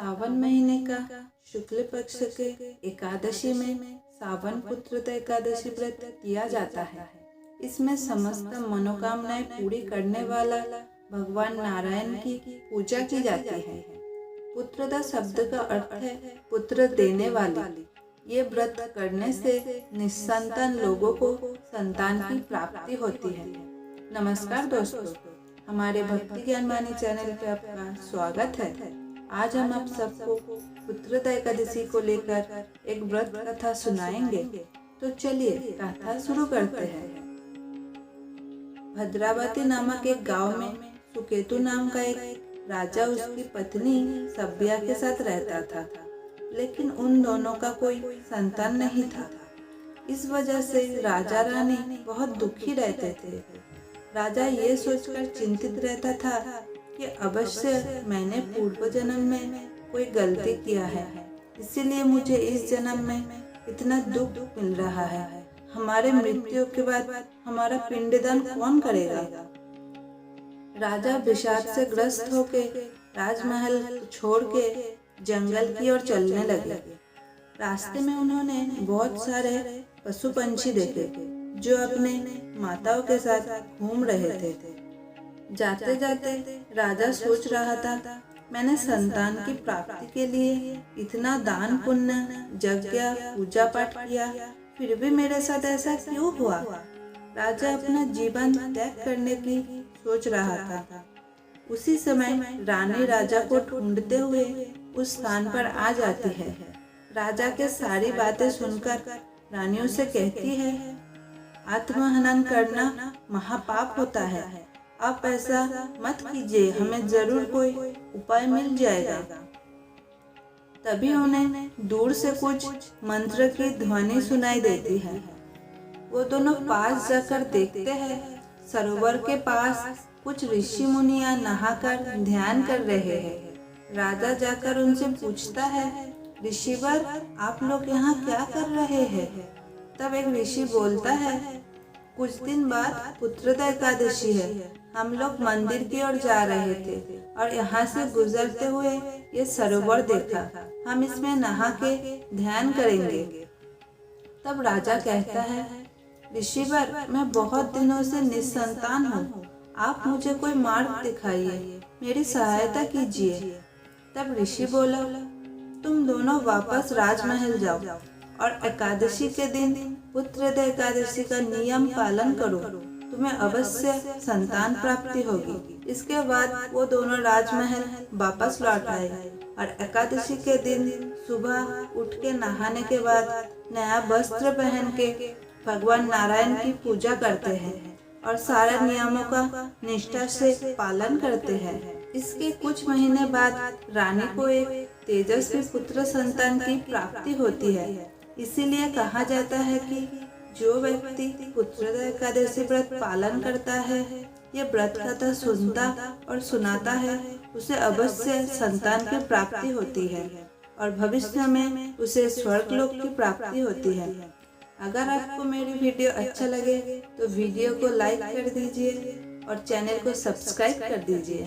सावन महीने का शुक्ल पक्ष के एकादशी में सावन पुत्रदा एकादशी व्रत किया जाता है। इसमें समस्त मनोकामनाएं पूरी करने वाला भगवान नारायण की पूजा की जाती है। पुत्रदा शब्द का अर्थ है पुत्र देने वाली। ये व्रत करने से निस्संतान लोगों को संतान की प्राप्ति होती है। नमस्कार दोस्तों, हमारे भक्ति ज्ञान वाणी चैनल पे आपका स्वागत है। आज हम आप सबको पुत्रदा एकादशी को लेकर एक व्रत कथा सुनाएंगे। तो चलिए कथा शुरू करते हैं। भद्रावती नामक एक गांव में सुकेतु नाम का एक राजा उसकी पत्नी सभ्या के साथ रहता था, लेकिन उन दोनों का कोई संतान नहीं था। इस वजह से राजा रानी बहुत दुखी रहते थे। राजा ये सोचकर चिंतित रहता था कि अवश्य मैंने पूर्व जन्म में कोई गलती किया है, इसीलिए मुझे इस जन्म में इतना दुख मिल रहा है। हमारे मृत्यु के बाद हमारा पिंडदान कौन करेगा? राजा विषाद से ग्रस्त होकर राजमहल छोड़ के जंगल की ओर चलने लगे। रास्ते में उन्होंने बहुत सारे पशु पंछी देखे जो अपने माताओं के साथ घूम रहे थे। जाते जाते राजा सोच रहा था, मैंने संतान की प्राप्ति के लिए इतना दान पुण्य यज्ञ पूजा पाठ किया, फिर भी मेरे साथ ऐसा क्यों हुआ? राजा अपना जीवन त्याग करने की सोच रहा था। उसी समय रानी राजा को ढूंढते हुए उस स्थान पर आ जाती है। राजा के सारी बातें सुनकर रानी उसे कहती है, आत्महनन करना महापाप होता है। आप ऐसा मत कीजिए, हमें जरूर कोई उपाय मिल जाएगा। तभी उन्हें दूर से कुछ मंत्र की ध्वनि सुनाई देती है। वो दोनों पास जाकर देखते हैं, सरोवर के पास कुछ ऋषि मुनियां नहाकर ध्यान कर रहे हैं। राजा जाकर उनसे पूछता है, ऋषिवर आप लोग यहाँ क्या कर रहे हैं? तब एक ऋषि बोलता है, कुछ दिन बाद पुत्रदा एकादशी है, हम लोग मंदिर की ओर जा रहे थे और यहाँ से गुजरते हुए ये सरोवर देखा, हम इसमें नहा के ध्यान करेंगे। तब राजा कहता है, ऋषिवर मैं बहुत दिनों से निस्संतान हूँ, आप मुझे कोई मार्ग दिखाइए, मेरी सहायता कीजिए। तब ऋषि बोला, तुम दोनों वापस राजमहल जाओ और एकादशी के दिन पुत्रदा एकादशी का नियम पालन करो, तुम्हें अवश्य संतान प्राप्ति होगी। इसके बाद वो दोनों राजमहल वापस लौट आए और एकादशी के दिन सुबह उठ के नहाने के बाद नया वस्त्र पहन के भगवान नारायण की पूजा करते हैं और सारे नियमों का निष्ठा से पालन करते हैं। इसके कुछ महीने बाद रानी को एक तेजस्वी पुत्र संतान की प्राप्ति होती है। इसीलिए कहा जाता है कि जो व्यक्ति पुत्रदा एकादशी व्रत पालन करता है, ये व्रत कथा सुनता और सुनाता है, उसे अवश्य संतान की प्राप्ति होती है और भविष्य में उसे स्वर्गलोक की प्राप्ति होती है। अगर आपको मेरी वीडियो अच्छा लगे तो वीडियो को लाइक कर दीजिए और चैनल को सब्सक्राइब कर दीजिए।